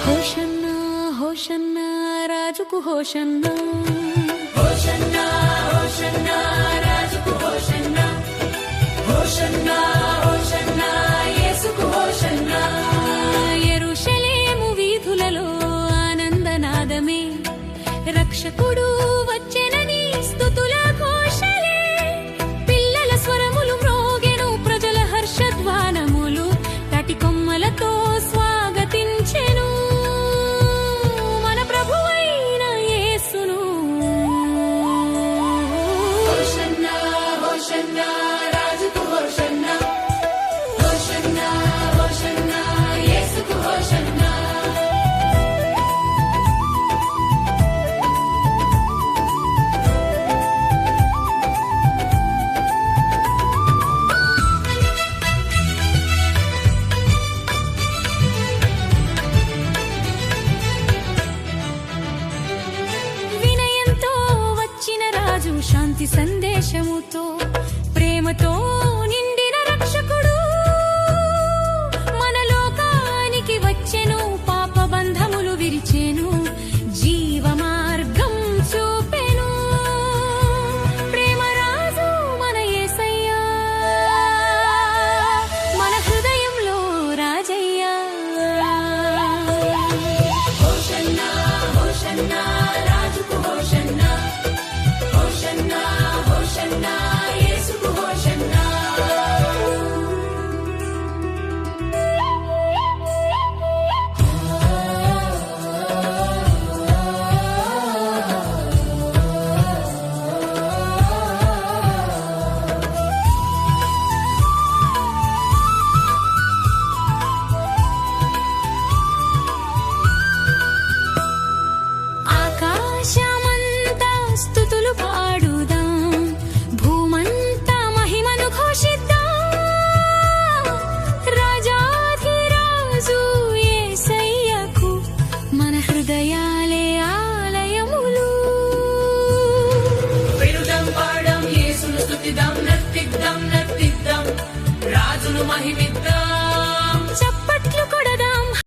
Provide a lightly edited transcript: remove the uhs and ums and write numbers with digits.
హోషన్నా హోషన్నా రాజుకు హోషన్నా, హోషన్నా హోషన్నా రాజుకు హోషన్నా, హోషన్నా హోషన్నా యేసుకు హోషన్నా. యెరూషలేము వీధులలో ఆనందనాదమే, రక్షకుడు వచ్చెనని స్తుతుల ఘోషలే. పిల్లల స్వరములు మ్రోగెను, ప్రజల హర్షధ్వానములు తాటి కొమ్మలతో స్వాగతించెను మన ప్రభువైన యేసును. హోషన్నా హోషన్నా రాజుకు హోషన్నా, హోషన్నా హోషన్నా యేసుకు హోషన్నా. వినయంతో వచ్చిన రాజు శాంతి సందేశముతో